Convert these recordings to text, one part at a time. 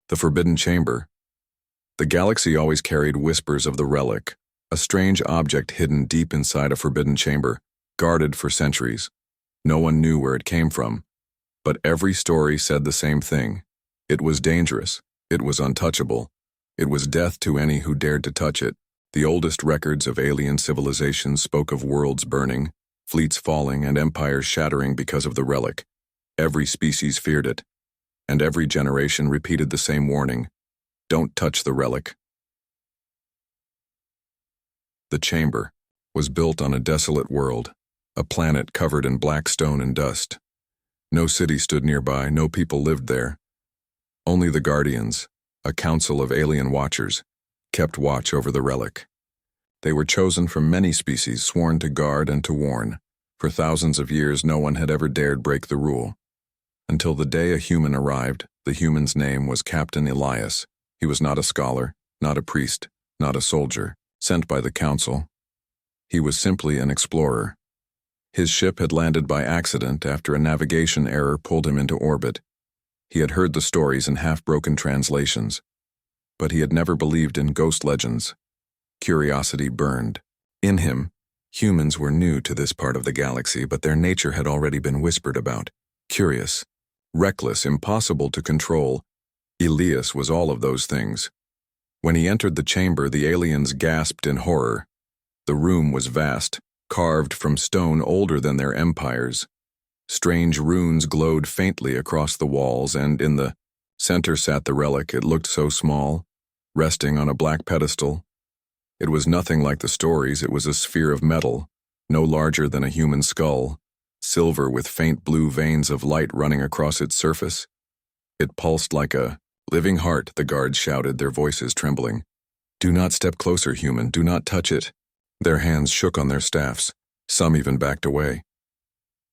The Forbidden Chamber. The galaxy always carried whispers of the Relic, a strange object hidden deep inside a forbidden chamber, guarded for centuries. No one knew where it came from, but every story said the same thing. It was dangerous, it was untouchable, it was death to any who dared to touch it. The oldest records of alien civilizations spoke of worlds burning, fleets falling, and empires shattering because of the Relic. Every species feared it, and every generation repeated the same warning: don't touch the Relic. The chamber was built on a desolate world, a planet covered in black stone and dust. No city stood nearby, no people lived there. Only the Guardians, a council of alien watchers, kept watch over the Relic. They were chosen from many species, sworn to guard and to warn. For thousands of years, no one had ever dared break the rule. Until the day a human arrived. The human's name was Captain Elias. He was not a scholar, not a priest, not a soldier, sent by the council. He was simply an explorer. His ship had landed by accident after a navigation error pulled him into orbit. He had heard the stories in half-broken translations, but he had never believed in ghost legends. Curiosity burned. In him, humans were new to this part of the galaxy, but their nature had already been whispered about. Curious, reckless, impossible to control. Elias was all of those things. When he entered the chamber, the aliens gasped in horror. The room was vast, carved from stone older than their empires. Strange runes glowed faintly across the walls, and in the center sat the Relic. It looked so small, resting on a black pedestal. It was nothing like the stories. It was a sphere of metal, no larger than a human skull, silver with faint blue veins of light running across its surface. It pulsed like a living heart, the guards shouted, their voices trembling. "Do not step closer, human, do not touch it." Their hands shook on their staffs. Some even backed away.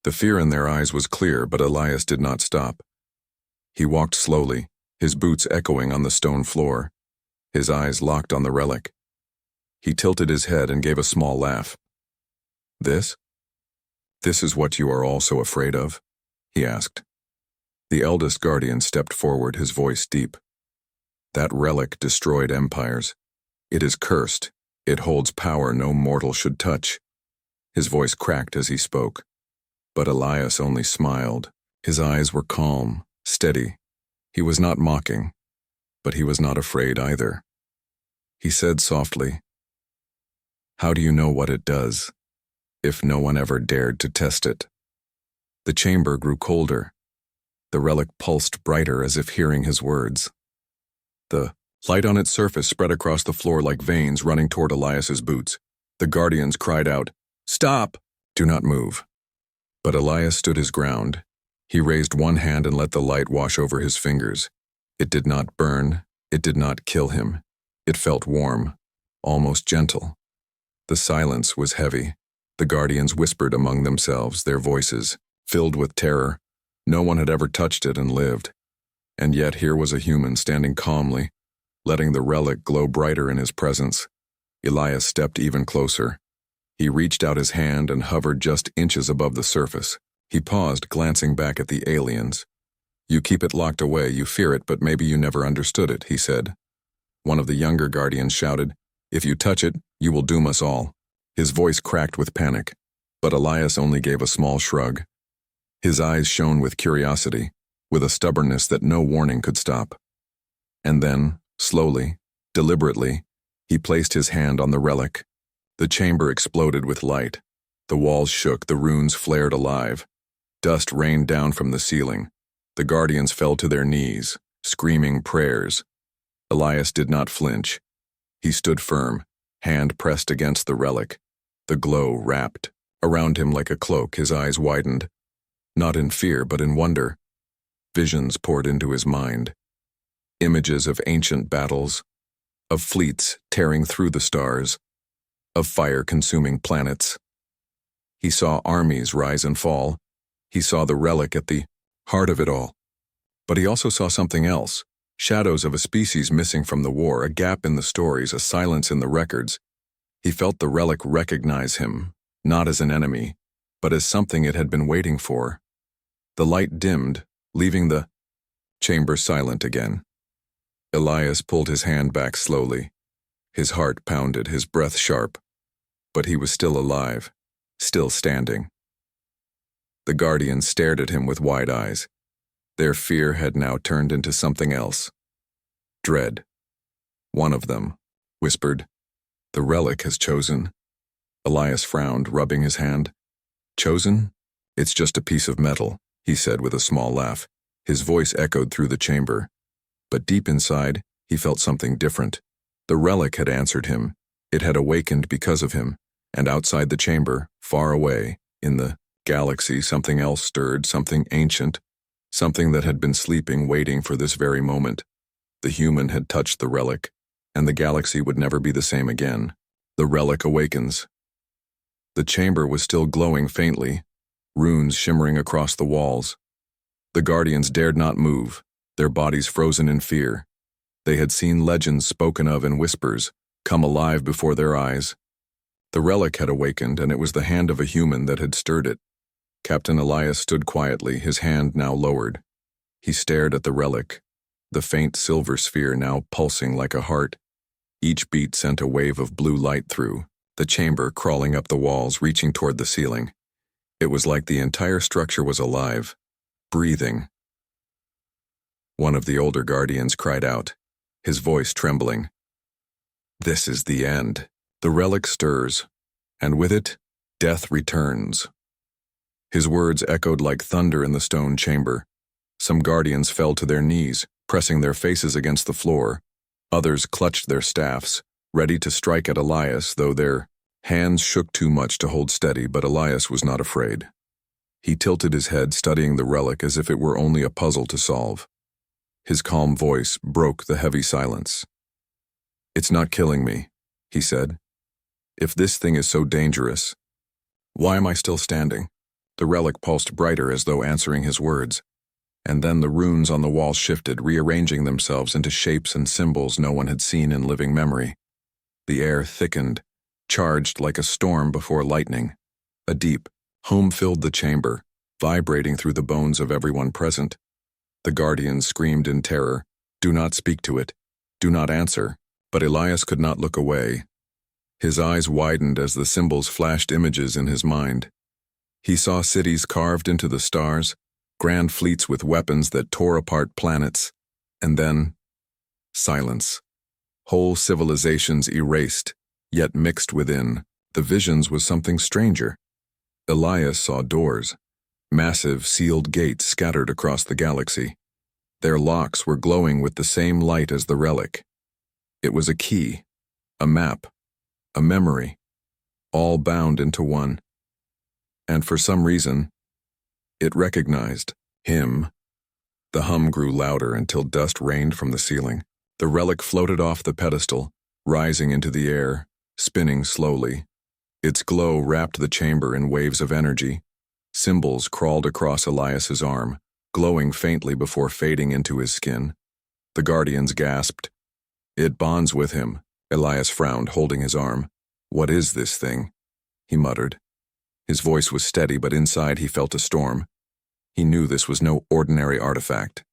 The fear in their eyes was clear, but Elias did not stop. He walked slowly, his boots echoing on the stone floor, his eyes locked on the Relic. He tilted his head and gave a small laugh. This is what you are all so afraid of?" he asked. The eldest Guardian stepped forward, his voice deep. "That Relic destroyed empires. It is cursed. It holds power no mortal should touch." His voice cracked as he spoke, but Elias only smiled. His eyes were calm, steady. He was not mocking, but he was not afraid either. He said softly, "How do you know what it does, if no one ever dared to test it?" The chamber grew colder. The Relic pulsed brighter as if hearing his words. The light on its surface spread across the floor like veins running toward Elias's boots. The Guardians cried out, "Stop! Do not move." But Elias stood his ground. He raised one hand and let the light wash over his fingers. It did not burn. It did not kill him. It felt warm, almost gentle. The silence was heavy. The Guardians whispered among themselves, their voices filled with terror. No one had ever touched it and lived. And yet here was a human standing calmly, letting the Relic glow brighter in his presence. Elias stepped even closer. He reached out his hand and hovered just inches above the surface. He paused, glancing back at the aliens. "You keep it locked away, you fear it, but maybe you never understood it," he said. One of the younger Guardians shouted, "If you touch it, you will doom us all." His voice cracked with panic, but Elias only gave a small shrug. His eyes shone with curiosity, with a stubbornness that no warning could stop. And then, slowly, deliberately, he placed his hand on the Relic. The chamber exploded with light. The walls shook, the runes flared alive. Dust rained down from the ceiling. The Guardians fell to their knees, screaming prayers. Elias did not flinch. He stood firm, hand pressed against the Relic. The glow wrapped around him like a cloak. His eyes widened, not in fear but in wonder. Visions poured into his mind. Images of ancient battles, of fleets tearing through the stars, of fire-consuming planets. He saw armies rise and fall. He saw the Relic at the heart of it all. But he also saw something else. Shadows of a species missing from the war, a gap in the stories, a silence in the records. He felt the Relic recognize him, not as an enemy, but as something it had been waiting for. The light dimmed, leaving the chamber silent again. Elias pulled his hand back slowly. His heart pounded, his breath sharp. But he was still alive, still standing. The guardians stared at him with wide eyes. Their fear had now turned into something else. Dread. One of them whispered, "The relic has chosen." Elias frowned, rubbing his hand. "Chosen? It's just a piece of metal," he said with a small laugh. His voice echoed through the chamber. But deep inside, he felt something different. The relic had answered him. It had awakened because of him. And outside the chamber, far away, in the galaxy, something else stirred, something ancient, something that had been sleeping, waiting for this very moment. The human had touched the relic, and the galaxy would never be the same again. The relic awakens. The chamber was still glowing faintly, runes shimmering across the walls. The guardians dared not move, their bodies frozen in fear. They had seen legends spoken of in whispers come alive before their eyes. The relic had awakened, and it was the hand of a human that had stirred it. Captain Elias stood quietly, his hand now lowered. He stared at the relic, the faint silver sphere now pulsing like a heart. Each beat sent a wave of blue light through the chamber, crawling up the walls, reaching toward the ceiling. It was like the entire structure was alive, breathing. One of the older guardians cried out, his voice trembling. "This is the end." The relic stirs, and with it, death returns. His words echoed like thunder in the stone chamber. Some guardians fell to their knees, pressing their faces against the floor. Others clutched their staffs, ready to strike at Elias, though their hands shook too much to hold steady, but Elias was not afraid. He tilted his head, studying the relic as if it were only a puzzle to solve. His calm voice broke the heavy silence. "It's not killing me," he said. "If this thing is so dangerous, why am I still standing?" The relic pulsed brighter as though answering his words. And then the runes on the wall shifted, rearranging themselves into shapes and symbols no one had seen in living memory. The air thickened, charged like a storm before lightning. A deep hum filled the chamber, vibrating through the bones of everyone present. The guardians screamed in terror, "Do not speak to it. Do not answer." But Elias could not look away. His eyes widened as the symbols flashed images in his mind. He saw cities carved into the stars, grand fleets with weapons that tore apart planets, and then silence. Whole civilizations erased, yet mixed within. The visions was something stranger. Elias saw doors, massive sealed gates scattered across the galaxy. Their locks were glowing with the same light as the relic. It was a key, a map, a memory, all bound into one. And for some reason, it recognized him. The hum grew louder until dust rained from the ceiling. The relic floated off the pedestal, rising into the air, spinning slowly. Its glow wrapped the chamber in waves of energy. Symbols crawled across Elias's arm, glowing faintly before fading into his skin. The guardians gasped. "It bonds with him." Elias frowned, holding his arm. "What is this thing?" he muttered. His voice was steady, but inside he felt a storm. He knew this was no ordinary artifact.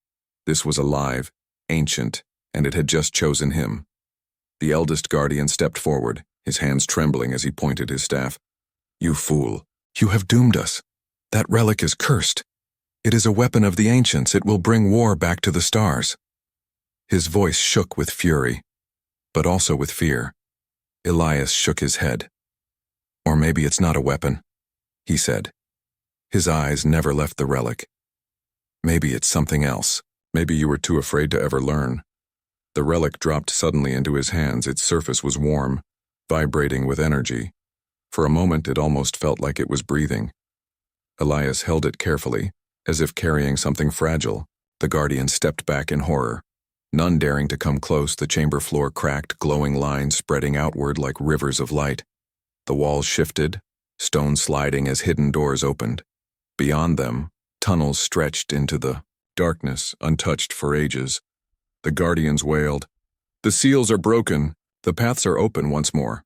This was alive, ancient, and it had just chosen him. The eldest guardian stepped forward, his hands trembling as he pointed his staff. "You fool! You have doomed us! That relic is cursed! It is a weapon of the ancients. It will bring war back to the stars." His voice shook with fury, but also with fear. Elias shook his head. "Or maybe it's not a weapon," he said. His eyes never left the relic. "Maybe it's something else. Maybe you were too afraid to ever learn." The relic dropped suddenly into his hands. Its surface was warm, vibrating with energy. For a moment it almost felt like it was breathing. Elias held it carefully, as if carrying something fragile. The guardian stepped back in horror. None daring to come close, the chamber floor cracked, glowing lines spreading outward like rivers of light. The walls shifted, stone sliding as hidden doors opened. Beyond them, tunnels stretched into the darkness, untouched for ages. The guardians wailed, "The seals are broken. The paths are open once more."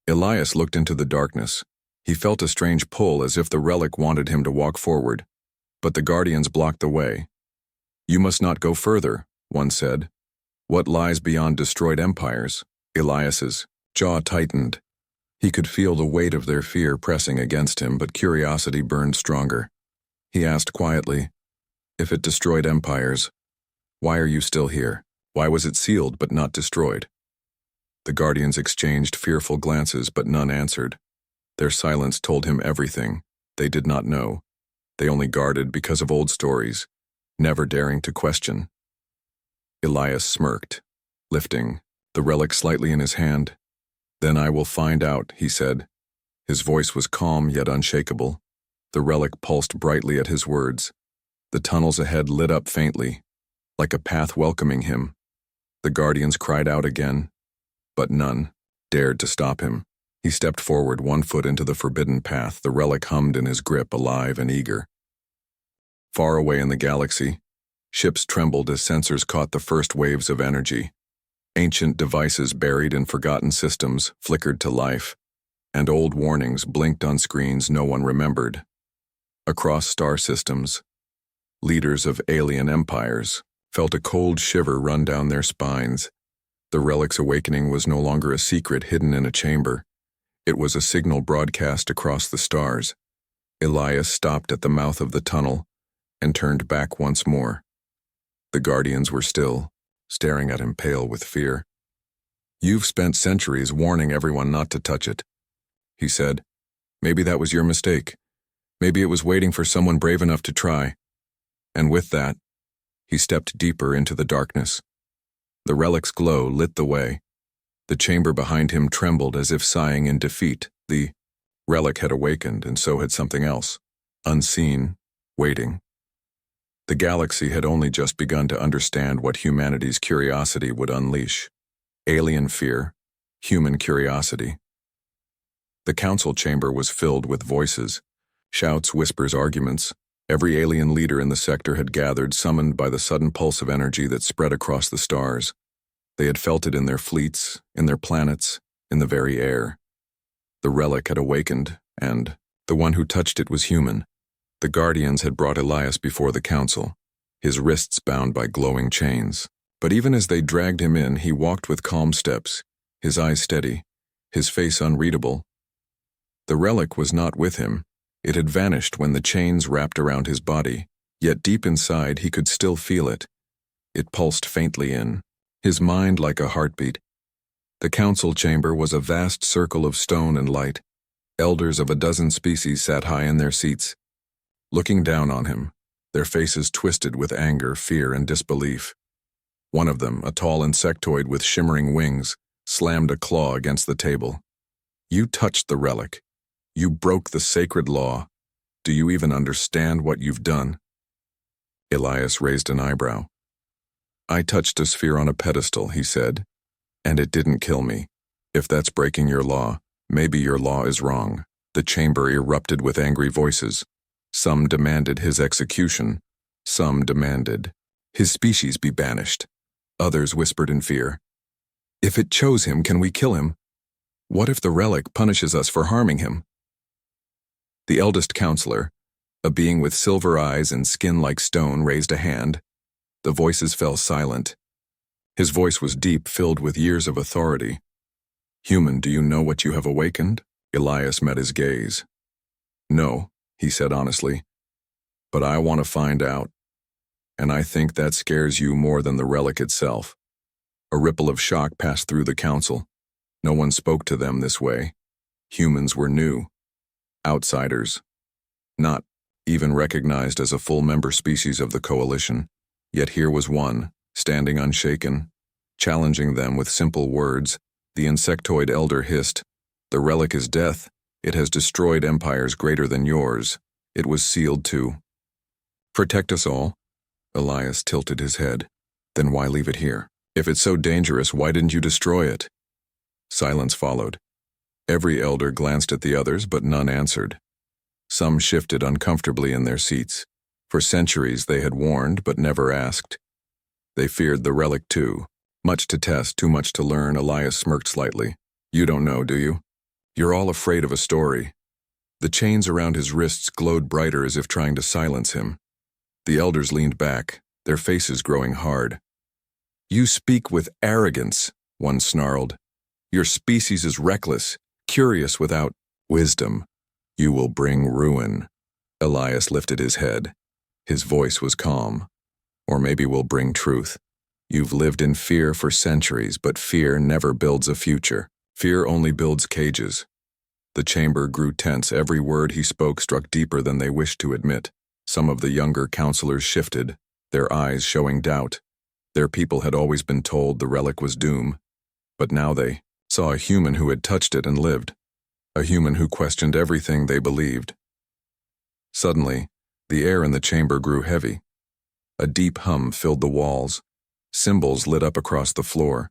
Elias looked into the darkness. He felt a strange pull, as if the relic wanted him to walk forward. But the guardians blocked the way. "You must not go further," one said. What lies beyond destroyed empires? Elias's jaw tightened. He could feel the weight of their fear pressing against him, but curiosity burned stronger. He asked quietly, "If it destroyed empires, why are you still here? Why was it sealed but not destroyed?" The Guardians exchanged fearful glances, but none answered. Their silence told him everything. They did not know. They only guarded because of old stories, never daring to question. Elias smirked, lifting the relic slightly in his hand. "Then I will find out," he said. His voice was calm yet unshakable. The relic pulsed brightly at his words. The tunnels ahead lit up faintly, like a path welcoming him. The Guardians cried out again, but none dared to stop him. He stepped forward, one foot into the forbidden path. The relic hummed in his grip, alive and eager. Far away in the galaxy, ships trembled as sensors caught the first waves of energy. Ancient devices buried in forgotten systems flickered to life, and old warnings blinked on screens no one remembered. Across star systems, leaders of alien empires felt a cold shiver run down their spines. The relic's awakening was no longer a secret hidden in a chamber. It was a signal broadcast across the stars. Elias stopped at the mouth of the tunnel and turned back once more. The Guardians were still, staring at him, pale with fear. "You've spent centuries warning everyone not to touch it," he said. "Maybe that was your mistake. Maybe it was waiting for someone brave enough to try." And with that, he stepped deeper into the darkness. The relic's glow lit the way. The chamber behind him trembled as if sighing in defeat. The relic had awakened, and so had something else, unseen, waiting. The galaxy had only just begun to understand what humanity's curiosity would unleash. Alien fear, human curiosity. The council chamber was filled with voices, shouts, whispers, arguments. Every alien leader in the sector had gathered, summoned by the sudden pulse of energy that spread across the stars. They had felt it in their fleets, in their planets, in the very air. The relic had awakened, and the one who touched it was human. The Guardians had brought Elias before the council, his wrists bound by glowing chains. But even as they dragged him in, he walked with calm steps, his eyes steady, his face unreadable. The relic was not with him. It had vanished when the chains wrapped around his body, yet deep inside he could still feel it. It pulsed faintly in his mind like a heartbeat. The council chamber was a vast circle of stone and light. Elders of a dozen species sat high in their seats, looking down on him, their faces twisted with anger, fear, and disbelief. One of them, a tall insectoid with shimmering wings, slammed a claw against the table. "You touched the relic. You broke the sacred law. Do you even understand what you've done?" Elias raised an eyebrow. "I touched a sphere on a pedestal," he said, "and it didn't kill me. If that's breaking your law, maybe your law is wrong." The chamber erupted with angry voices. Some demanded his execution. Some demanded his species be banished. Others whispered in fear, "If it chose him, can we kill him? What if the relic punishes us for harming him?" The eldest counselor, a being with silver eyes and skin like stone, raised a hand. The voices fell silent. His voice was deep, filled with years of authority. "Human, do you know what you have awakened?" Elias met his gaze. "No," he said honestly, "but I want to find out. And I think that scares you more than the relic itself." A ripple of shock passed through the council. No one spoke to them this way. Humans were new. Outsiders. Not even recognized as a full member species of the coalition. Yet here was one, standing unshaken, challenging them with simple words. The insectoid elder hissed, "The relic is death. It has destroyed empires greater than yours. It was sealed to protect us all." Elias tilted his head. "Then why leave it here? If it's so dangerous, why didn't you destroy it?" Silence followed. Every elder glanced at the others, but none answered. Some shifted uncomfortably in their seats. For centuries they had warned, but never asked. They feared the relic too. Much to test, too much to learn. Elias smirked slightly. "You don't know, do you? You're all afraid of a story." The chains around his wrists glowed brighter as if trying to silence him. The elders leaned back, their faces growing hard. "You speak with arrogance," one snarled. "Your species is reckless, curious without wisdom. You will bring ruin." Elias lifted his head. His voice was calm. "Or maybe we'll bring truth. You've lived in fear for centuries, but fear never builds a future. Fear only builds cages." The chamber grew tense. Every word he spoke struck deeper than they wished to admit. Some of the younger counselors shifted, their eyes showing doubt. Their people had always been told the relic was doom, but now they saw a human who had touched it and lived, a human who questioned everything they believed. Suddenly, the air in the chamber grew heavy. A deep hum filled the walls. Symbols lit up across the floor.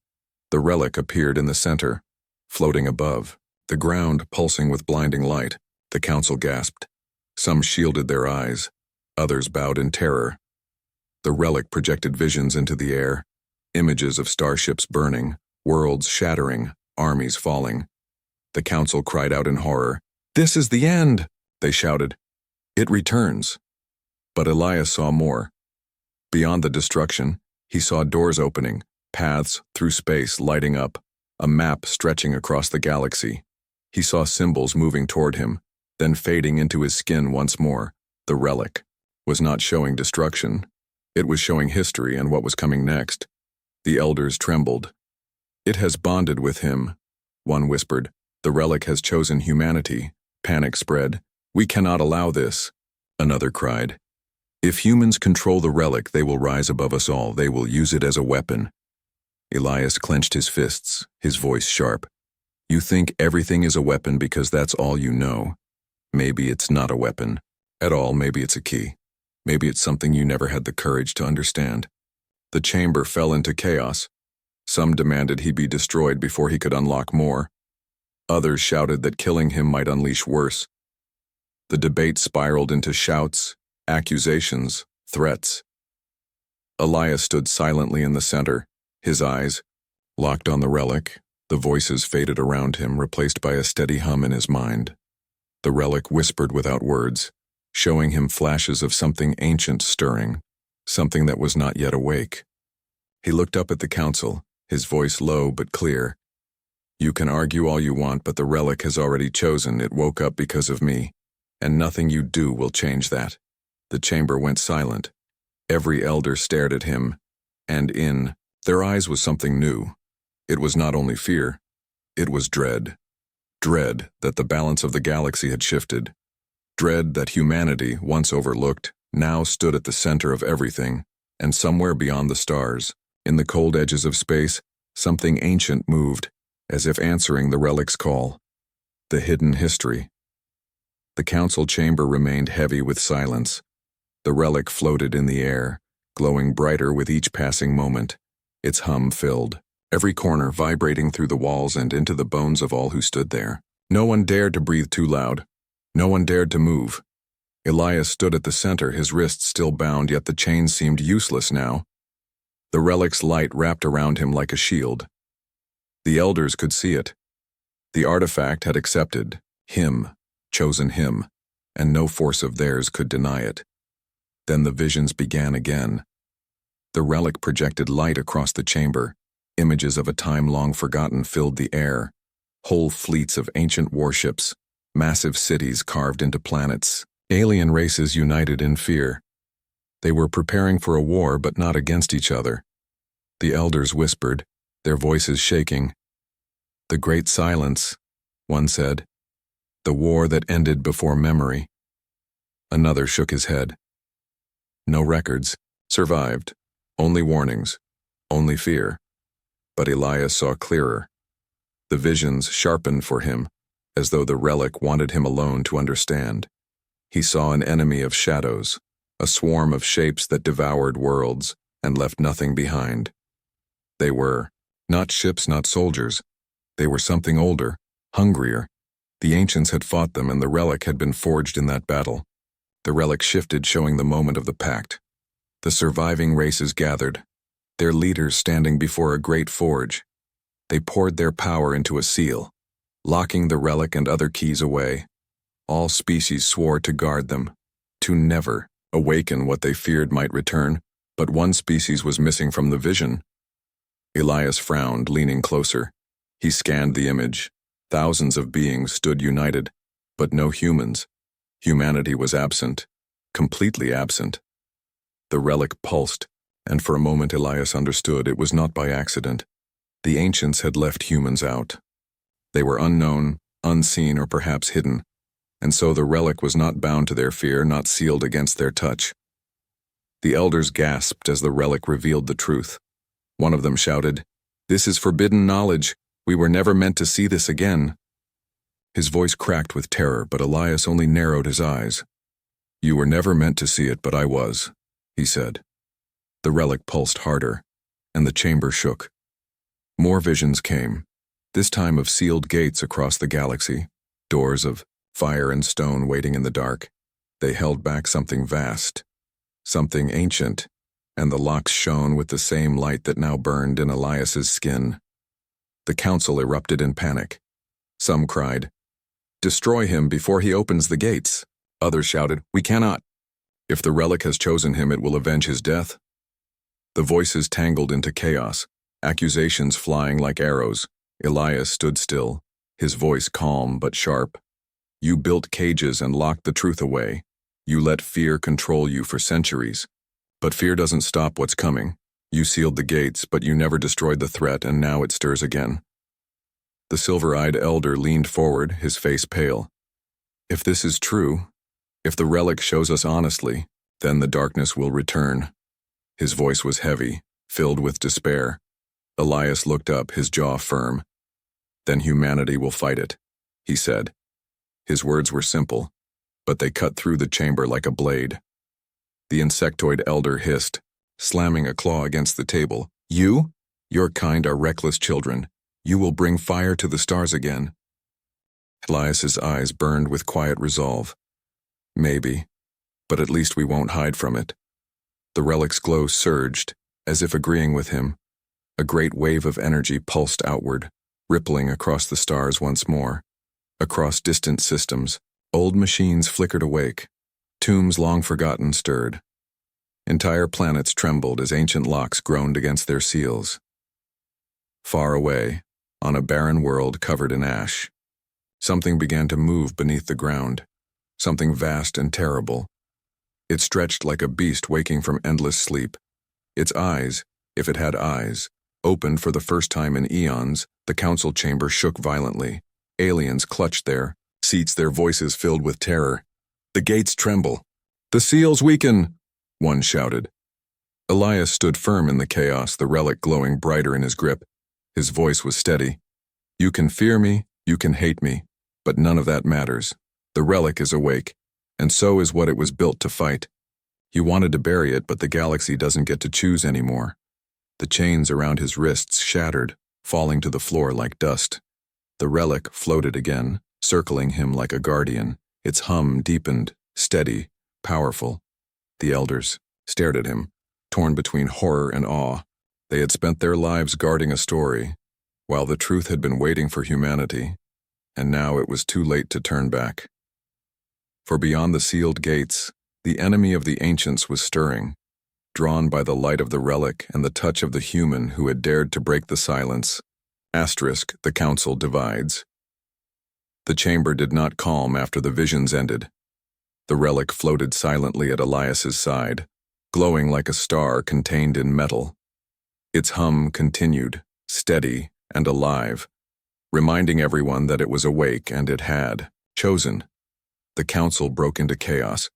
The relic appeared in the center, floating above, the ground pulsing with blinding light. The council gasped. Some shielded their eyes. Others bowed in terror. The relic projected visions into the air, images of starships burning, worlds shattering, armies falling. The council cried out in horror. "This is the end!" they shouted. "It returns." But Elias saw more. Beyond the destruction, he saw doors opening, paths through space lighting up, a map stretching across the galaxy. He saw symbols moving toward him, then fading into his skin once more. The relic was not showing destruction. It was showing history and what was coming next. The elders trembled. "It has bonded with him," one whispered. "The relic has chosen humanity." Panic spread. "We cannot allow this," another cried. "If humans control the relic, they will rise above us all. They will use it as a weapon." Elias clenched his fists, his voice sharp. "You think everything is a weapon because that's all you know. Maybe it's not a weapon at all. Maybe it's a key. Maybe it's something you never had the courage to understand." The chamber fell into chaos. Some demanded he be destroyed before he could unlock more. Others shouted that killing him might unleash worse. The debate spiraled into shouts, accusations, threats. Elias stood silently in the center, his eyes locked on the relic. The voices faded around him, replaced by a steady hum in his mind. The relic whispered without words, showing him flashes of something ancient stirring, something that was not yet awake. He looked up at the council, his voice low but clear. "You can argue all you want, but the relic has already chosen. It woke up because of me, and nothing you do will change that." The chamber went silent. Every elder stared at him, and in their eyes was something new. It was not only fear, it was dread. Dread that the balance of the galaxy had shifted. Dread that humanity, once overlooked, now stood at the center of everything, and somewhere beyond the stars, in the cold edges of space, something ancient moved, as if answering the relic's call. The hidden history. The council chamber remained heavy with silence. The relic floated in the air, glowing brighter with each passing moment. Its hum filled every corner, vibrating through the walls and into the bones of all who stood there. No one dared to breathe too loud. No one dared to move. Elias stood at the center, his wrists still bound, yet the chains seemed useless now. The relic's light wrapped around him like a shield. The elders could see it. The artifact had accepted him, chosen him, and no force of theirs could deny it. Then the visions began again. The relic projected light across the chamber. Images of a time long forgotten filled the air. Whole fleets of ancient warships, massive cities carved into planets, alien races united in fear. They were preparing for a war, but not against each other. The elders whispered, their voices shaking. "The great silence," one said. "The war that ended before memory." Another shook his head. No records survived, only warnings, only fear. But Elias saw clearer. The visions sharpened for him, as though the relic wanted him alone to understand. He saw an enemy of shadows, a swarm of shapes that devoured worlds and left nothing behind. They were not ships, not soldiers. They were something older, hungrier. The ancients had fought them, and the relic had been forged in that battle. The relic shifted, showing the moment of the pact. The surviving races gathered, their leaders standing before a great forge. They poured their power into a seal, locking the relic and other keys away. All species swore to guard them, to never awaken what they feared might return, but one species was missing from the vision. Elias frowned, leaning closer. He scanned the image. Thousands of beings stood united, but no humans. Humanity was absent, completely absent. The relic pulsed, and for a moment Elias understood it was not by accident. The ancients had left humans out. They were unknown, unseen, or perhaps hidden, and so the relic was not bound to their fear, not sealed against their touch. The elders gasped as the relic revealed the truth. One of them shouted, "This is forbidden knowledge. We were never meant to see this again." His voice cracked with terror, but Elias only narrowed his eyes. "You were never meant to see it, but I was," he said. The relic pulsed harder, and the chamber shook. More visions came, this time of sealed gates across the galaxy, doors of fire and stone waiting in the dark. They held back something vast, something ancient, and the locks shone with the same light that now burned in Elias's skin. The council erupted in panic. Some cried, "Destroy him before he opens the gates." Others shouted, "We cannot. If the relic has chosen him, it will avenge his death." The voices tangled into chaos, accusations flying like arrows. Elias stood still, his voice calm but sharp. "You built cages and locked the truth away. You let fear control you for centuries. But fear doesn't stop what's coming. You sealed the gates, but you never destroyed the threat, and now it stirs again." The silver-eyed elder leaned forward, his face pale. "If this is true, if the relic shows us honestly, then the darkness will return." His voice was heavy, filled with despair. Elias looked up, his jaw firm. "Then humanity will fight it," he said. His words were simple, but they cut through the chamber like a blade. The insectoid elder hissed, slamming a claw against the table. "You? Your kind are reckless children. You will bring fire to the stars again." Elias's eyes burned with quiet resolve. "Maybe, but at least we won't hide from it." The relic's glow surged, as if agreeing with him. A great wave of energy pulsed outward, rippling across the stars once more. Across distant systems, old machines flickered awake. Tombs long forgotten stirred. Entire planets trembled as ancient locks groaned against their seals. Far away, on a barren world covered in ash, something began to move beneath the ground, something vast and terrible. It stretched like a beast waking from endless sleep. Its eyes, if it had eyes, opened for the first time in eons. The council chamber shook violently. Aliens clutched their seats, their voices filled with terror. "The gates tremble. The seals weaken," one shouted. Elias stood firm in the chaos, the relic glowing brighter in his grip. His voice was steady. "You can fear me, you can hate me, but none of that matters. The relic is awake, and so is what it was built to fight. You wanted to bury it, but the galaxy doesn't get to choose anymore." The chains around his wrists shattered, falling to the floor like dust. The relic floated again, circling him like a guardian. Its hum deepened, steady, powerful. The elders stared at him, torn between horror and awe. They had spent their lives guarding a story, while the truth had been waiting for humanity, and now it was too late to turn back. For beyond the sealed gates, the enemy of the ancients was stirring, drawn by the light of the relic and the touch of the human who had dared to break the silence. Asterisk, the council divides. The chamber did not calm after the visions ended. The relic floated silently at Elias's side, glowing like a star contained in metal. Its hum continued, steady and alive, reminding everyone that it was awake and it had chosen. The council broke into chaos.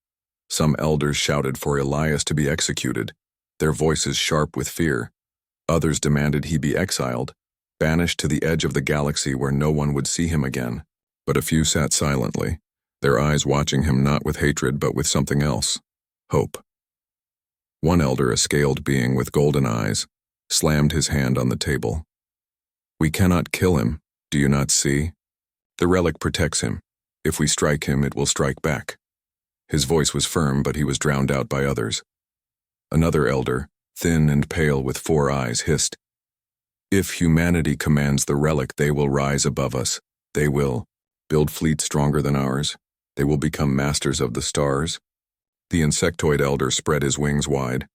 Some elders shouted for Elias to be executed, their voices sharp with fear. Others demanded he be exiled, banished to the edge of the galaxy where no one would see him again. But a few sat silently, their eyes watching him not with hatred but with something else, hope. One elder, a scaled being with golden eyes, slammed his hand on the table. "We cannot kill him, do you not see? The relic protects him. If we strike him, it will strike back." His voice was firm, but he was drowned out by others. Another elder, thin and pale with 4 eyes, hissed, "If humanity commands the relic, they will rise above us. They will build fleets stronger than ours. They will become masters of the stars." The insectoid elder spread his wings wide.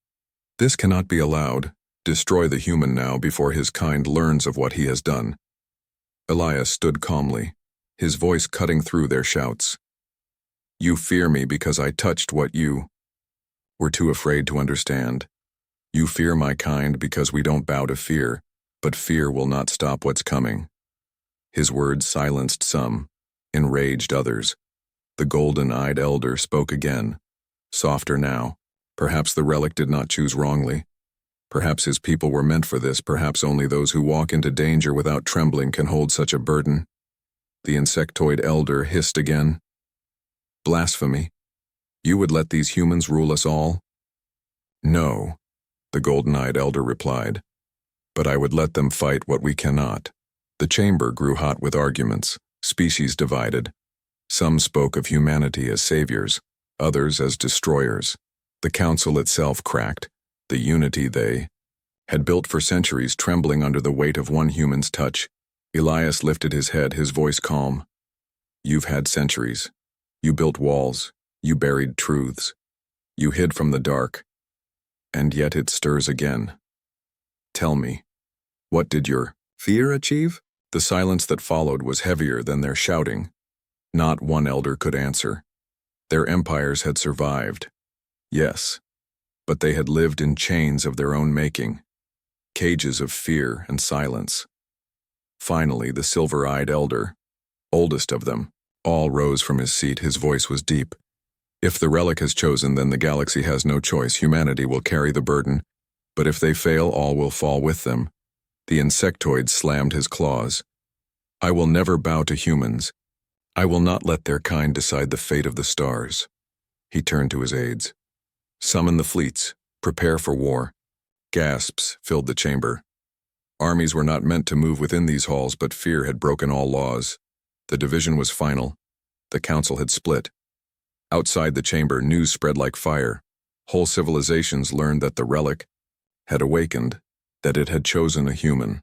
"This cannot be allowed. Destroy the human now before his kind learns of what he has done. Elias stood calmly, his voice cutting through their shouts. You fear me because I touched what you were too afraid to understand. You fear my kind because we don't bow to fear, but fear will not stop what's coming. His words silenced some, enraged others. The golden-eyed elder spoke again, softer now. Perhaps the relic did not choose wrongly. Perhaps his people were meant for this. Perhaps only those who walk into danger without trembling can hold such a burden. The insectoid elder hissed again. Blasphemy! You would let these humans rule us all? No, the golden-eyed elder replied. But I would let them fight what we cannot. The chamber grew hot with arguments, species divided. Some spoke of humanity as saviors, others as destroyers. The council itself cracked, the unity they had built for centuries trembling under the weight of one human's touch. Elias lifted his head, his voice calm. You've had centuries. You built walls. You buried truths. You hid from the dark. And yet it stirs again. Tell me, what did your fear achieve? The silence that followed was heavier than their shouting. Not one elder could answer. Their empires had survived. Yes, but they had lived in chains of their own making, cages of fear and silence. Finally, the silver-eyed elder, oldest of them, all rose from his seat. His voice was deep. If the relic has chosen, then the galaxy has no choice. Humanity will carry the burden, but if they fail, all will fall with them. The insectoid slammed his claws. I will never bow to humans. I will not let their kind decide the fate of the stars. He turned to his aides. Summon the fleets. Prepare for war. Gasps filled the chamber. Armies were not meant to move within these halls, but fear had broken all laws. The division was final. The council had split. Outside the chamber, news spread like fire. Whole civilizations learned that the relic had awakened, that it had chosen a human.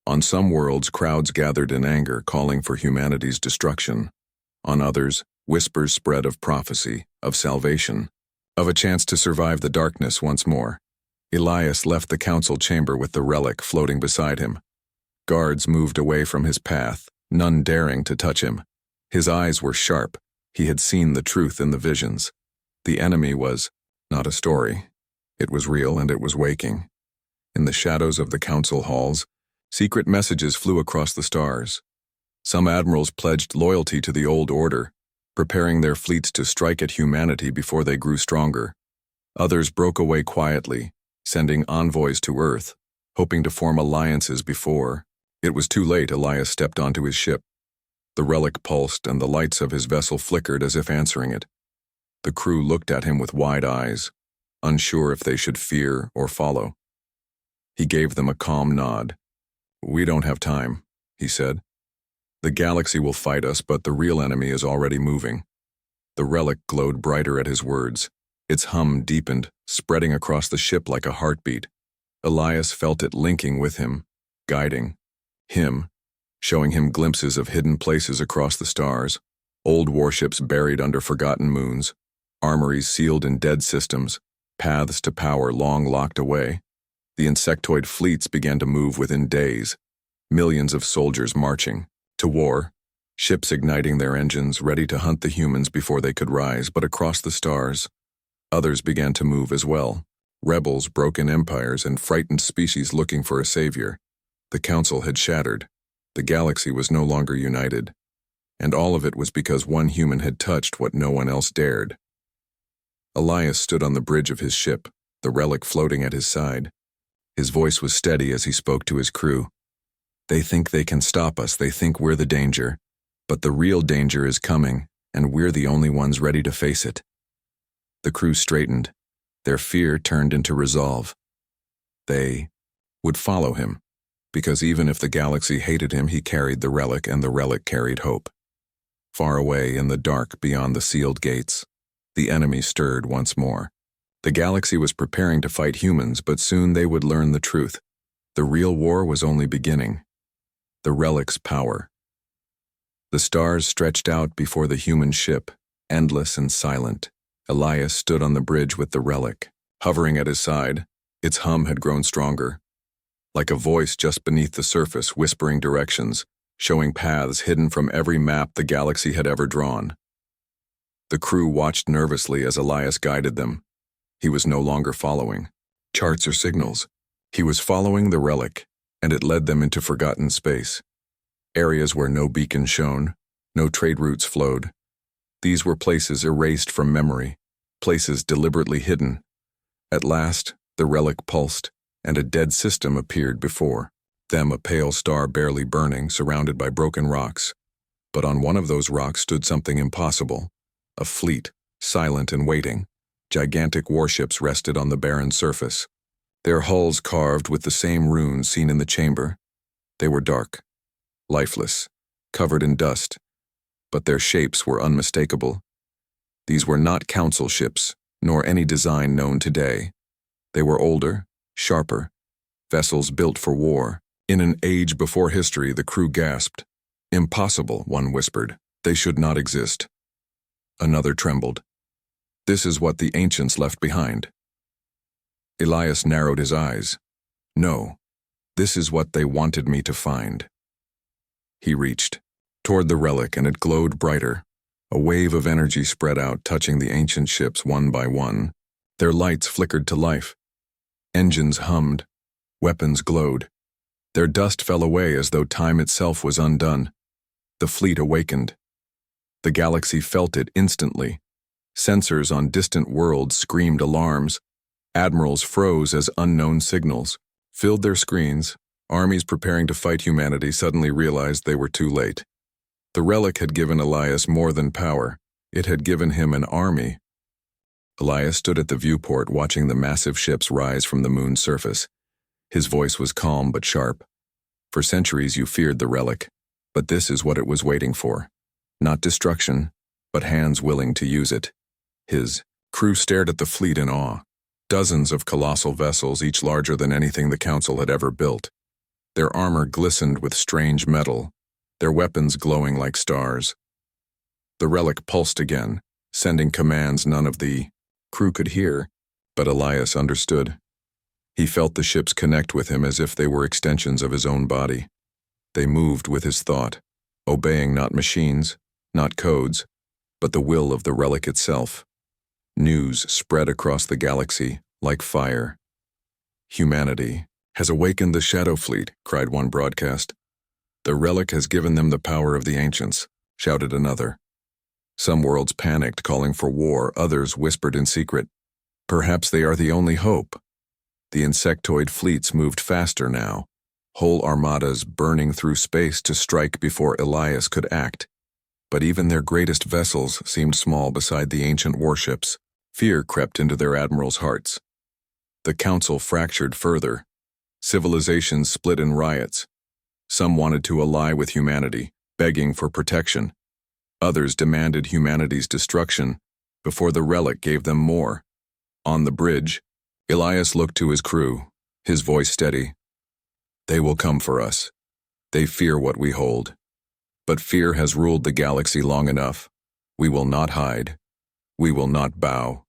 On some worlds, crowds gathered in anger, calling for humanity's destruction. On others, whispers spread of prophecy, of salvation, of a chance to survive the darkness once more. Elias left the council chamber with the relic floating beside him. Guards moved away from his path, none daring to touch him. His eyes were sharp. He had seen the truth in the visions. The enemy was not a story. It was real, and it was waking. In the shadows of the council halls, secret messages flew across the stars. Some admirals pledged loyalty to the old order, preparing their fleets to strike at humanity before they grew stronger. Others broke away quietly, sending envoys to Earth, hoping to form alliances before. It was too late. Elias stepped onto his ship. The relic pulsed, and the lights of his vessel flickered as if answering it. The crew looked at him with wide eyes, unsure if they should fear or follow. He gave them a calm nod. We don't have time, he said. The galaxy will fight us, but the real enemy is already moving. The relic glowed brighter at his words. Its hum deepened, spreading across the ship like a heartbeat. Elias felt it linking with him, guiding him, showing him glimpses of hidden places across the stars, old warships buried under forgotten moons, armories sealed in dead systems, paths to power long locked away. The insectoid fleets began to move within days, millions of soldiers marching to war, ships igniting their engines, ready to hunt the humans before they could rise. But across the stars, others began to move as well. Rebels, broken empires, and frightened species looking for a savior. The council had shattered. The galaxy was no longer united. And all of it was because one human had touched what no one else dared. Elias stood on the bridge of his ship, the relic floating at his side. His voice was steady as he spoke to his crew. They think they can stop us. They think we're the danger. But the real danger is coming, and we're the only ones ready to face it. The crew straightened. Their fear turned into resolve. They would follow him, because even if the galaxy hated him, he carried the relic, and the relic carried hope. Far away in the dark beyond the sealed gates, the enemy stirred once more. The galaxy was preparing to fight humans, but soon they would learn the truth. The real war was only beginning. The relic's power. The stars stretched out before the human ship, endless and silent. Elias stood on the bridge with the relic, hovering at his side, Its hum had grown stronger, like a voice just beneath the surface whispering directions, showing paths hidden from every map the galaxy had ever drawn. The crew watched nervously as Elias guided them. He was no longer following charts or signals. He was following the relic, and it led them into forgotten space. Areas where no beacon shone, no trade routes flowed. These were places erased from memory, places deliberately hidden. At last, the relic pulsed, and a dead system appeared before them, a pale star barely burning, surrounded by broken rocks. But on one of those rocks stood something impossible. A fleet, silent and waiting. Gigantic warships rested on the barren surface, their hulls carved with the same runes seen in the chamber. They were dark, lifeless, covered in dust, but their shapes were unmistakable. These were not council ships, nor any design known today. They were older, sharper, vessels built for war. In an age before history, the crew gasped. Impossible, one whispered. They should not exist. Another trembled. This is what the ancients left behind. Elias narrowed his eyes. No, this is what they wanted me to find. He reached toward the relic, and it glowed brighter. A wave of energy spread out, touching the ancient ships one by one. Their lights flickered to life. Engines hummed. Weapons glowed. Their dust fell away as though time itself was undone. The fleet awakened. The galaxy felt it instantly. Sensors on distant worlds screamed alarms. Admirals froze as unknown signals filled their screens. Armies preparing to fight humanity suddenly realized they were too late. The relic had given Elias more than power. It had given him an army. Elias stood at the viewport, watching the massive ships rise from the moon's surface. His voice was calm but sharp. For centuries you feared the relic, but this is what it was waiting for. Not destruction, but hands willing to use it. His crew stared at the fleet in awe. Dozens of colossal vessels, each larger than anything the Council had ever built. Their armor glistened with strange metal, their weapons glowing like stars. The relic pulsed again, sending commands none of the crew could hear, but Elias understood. He felt the ships connect with him as if they were extensions of his own body. They moved with his thought, obeying not machines, not codes, but the will of the relic itself. News spread across the galaxy like fire. Humanity has awakened the Shadow Fleet, cried one broadcast. The relic has given them the power of the ancients, shouted another. Some worlds panicked, calling for war. Others whispered in secret, perhaps they are the only hope. The insectoid fleets moved faster now, whole armadas burning through space to strike before Elias could act. But even their greatest vessels seemed small beside the ancient warships. Fear crept into their admirals' hearts. The Council fractured further. Civilizations split in riots. Some wanted to ally with humanity, begging for protection. Others demanded humanity's destruction before the relic gave them more. On the bridge, Elias looked to his crew, his voice steady. They will come for us. They fear what we hold. But fear has ruled the galaxy long enough. We will not hide. We will not bow.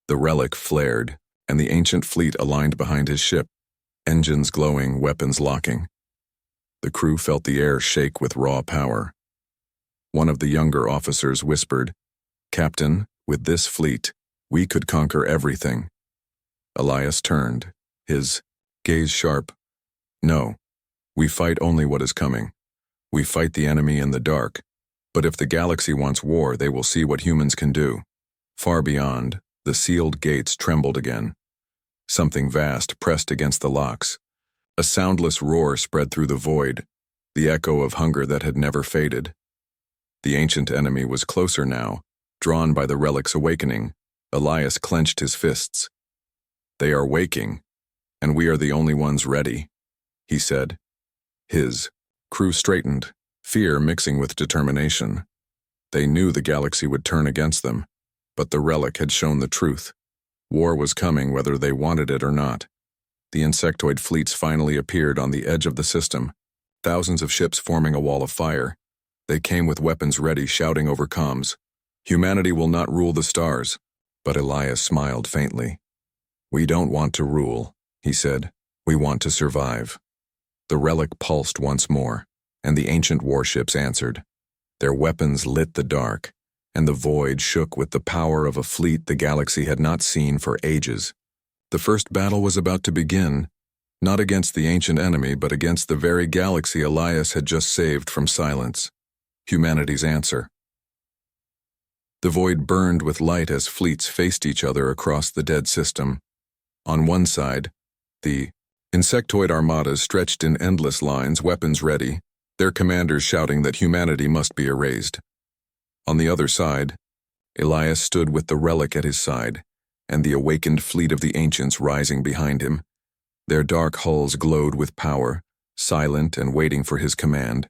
The relic flared, and the ancient fleet aligned behind his ship, engines glowing, weapons locking. The crew felt the air shake with raw power. One of the younger officers whispered, Captain, with this fleet, we could conquer everything. Elias turned, his gaze sharp. No, we fight only what is coming. We fight the enemy in the dark, but if the galaxy wants war, they will see what humans can do. Far beyond, the sealed gates trembled again. Something vast pressed against the locks. A soundless roar spread through the void, the echo of hunger that had never faded. The ancient enemy was closer now, drawn by the relic's awakening. Elias clenched his fists. They are waking, and we are the only ones ready, he said. His crew straightened, fear mixing with determination. They knew the galaxy would turn against them, but the relic had shown the truth. War was coming whether they wanted it or not. The insectoid fleets finally appeared on the edge of the system, thousands of ships forming a wall of fire. They came with weapons ready, shouting over comms, Humanity will not rule the stars. But Elias smiled faintly. "We don't want to rule," he said. "We want to survive." The relic pulsed once more, and the ancient warships answered. Their weapons lit the dark, and the void shook with the power of a fleet the galaxy had not seen for ages. The first battle was about to begin, not against the ancient enemy, but against the very galaxy Elias had just saved from silence. Humanity's answer. The void burned with light as fleets faced each other across the dead system. On one side, the insectoid armadas stretched in endless lines, weapons ready, their commanders shouting that humanity must be erased. On the other side, Elias stood with the relic at his side, and the awakened fleet of the ancients rising behind him. Their dark hulls glowed with power, silent and waiting for his command.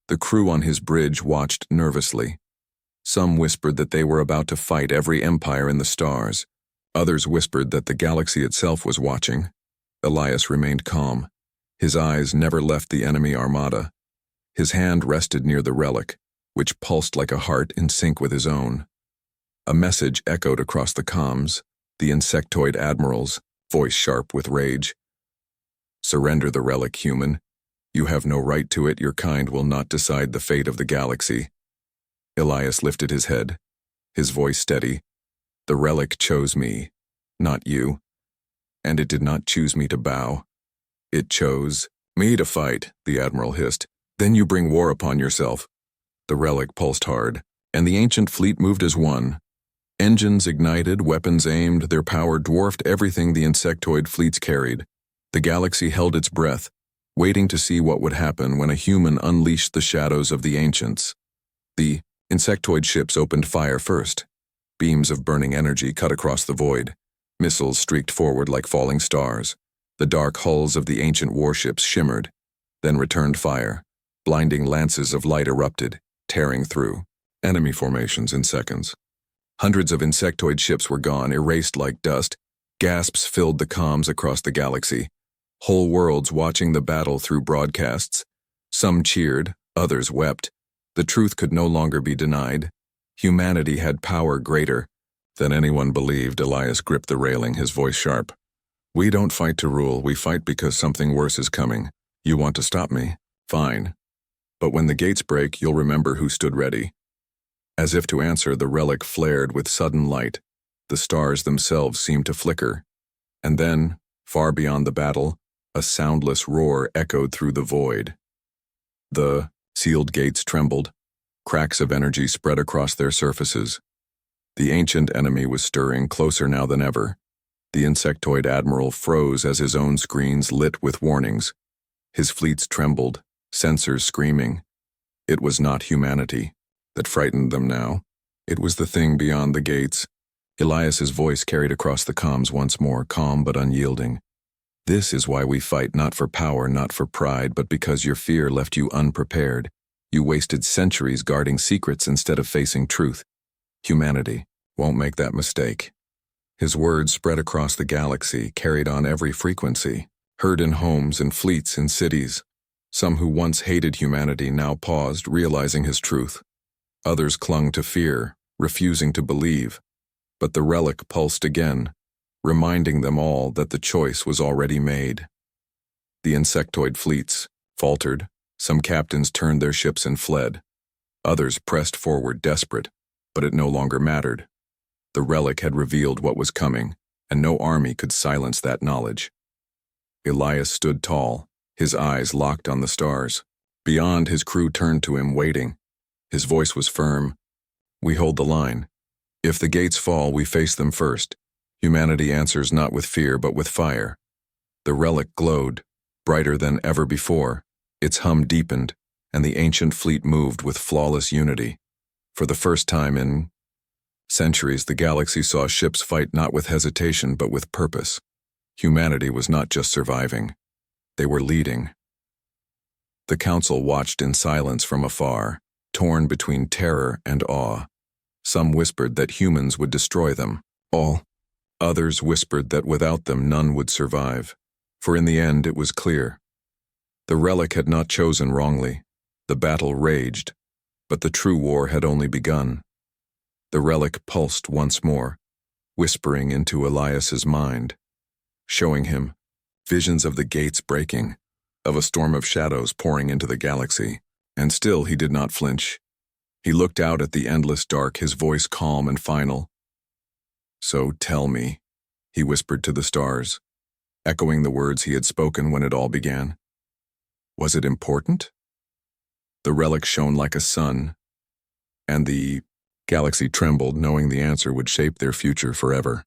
The crew on his bridge watched nervously. Some whispered that they were about to fight every empire in the stars. Others whispered that the galaxy itself was watching. Elias remained calm. His eyes never left the enemy armada. His hand rested near the relic, which pulsed like a heart in sync with his own. A message echoed across the comms, the insectoid admiral's, voice sharp with rage. "Surrender the relic, human. You have no right to it. Your kind will not decide the fate of the galaxy." Elias lifted his head, his voice steady. "The relic chose me, not you. And it did not choose me to bow. It chose me to fight," the admiral hissed. "Then you bring war upon yourself." The relic pulsed hard, and the ancient fleet moved as one. Engines ignited, weapons aimed, their power dwarfed everything the insectoid fleets carried. The galaxy held its breath, waiting to see what would happen when a human unleashed the shadows of the ancients. The insectoid ships opened fire first. Beams of burning energy cut across the void. Missiles streaked forward like falling stars. The dark hulls of the ancient warships shimmered, then returned fire. Blinding lances of light erupted, tearing through enemy formations in seconds. Hundreds of insectoid ships were gone, erased like dust. Gasps filled the comms across the galaxy. Whole worlds watching the battle through broadcasts. Some cheered, others wept. The truth could no longer be denied. Humanity had power greater than anyone believed. Elias gripped the railing, his voice sharp. "We don't fight to rule, we fight because something worse is coming. You want to stop me? Fine. But when the gates break, you'll remember who stood ready." As if to answer, the relic flared with sudden light. The stars themselves seemed to flicker. And then, far beyond the battle, a soundless roar echoed through the void. The sealed gates trembled. Cracks of energy spread across their surfaces. The ancient enemy was stirring, closer now than ever. The insectoid admiral froze as his own screens lit with warnings. His fleets trembled, sensors screaming. It was not humanity that frightened them now. It was the thing beyond the gates. Elias's voice carried across the comms once more, calm but unyielding. "This is why we fight, not for power, not for pride, but because your fear left you unprepared. You wasted centuries guarding secrets instead of facing truth. Humanity won't make that mistake." His words spread across the galaxy, carried on every frequency, heard in homes and fleets in cities. Some who once hated humanity now paused, realizing his truth. Others clung to fear, refusing to believe. But the relic pulsed again, reminding them all that the choice was already made. The insectoid fleets faltered. Some captains turned their ships and fled. Others pressed forward desperate, but it no longer mattered. The relic had revealed what was coming, and no army could silence that knowledge. Elias stood tall, his eyes locked on the stars. Beyond, his crew turned to him, waiting. His voice was firm. "We hold the line. If the gates fall, we face them first. Humanity answers not with fear, but with fire." The relic glowed, brighter than ever before. Its hum deepened, and the ancient fleet moved with flawless unity. For the first time in centuries, the galaxy saw ships fight not with hesitation, but with purpose. Humanity was not just surviving. They were leading. The council watched in silence from afar, torn between terror and awe. Some whispered that humans would destroy them, all. Others whispered that without them none would survive. For in the end it was clear. The relic had not chosen wrongly. The battle raged, but the true war had only begun. The relic pulsed once more, whispering into Elias's mind, showing him visions of the gates breaking, of a storm of shadows pouring into the galaxy. And still he did not flinch. He looked out at the endless dark, his voice calm and final. "So tell me," he whispered to the stars, echoing the words he had spoken when it all began. "Was it important?" The relic shone like a sun, and the galaxy trembled, knowing the answer would shape their future forever.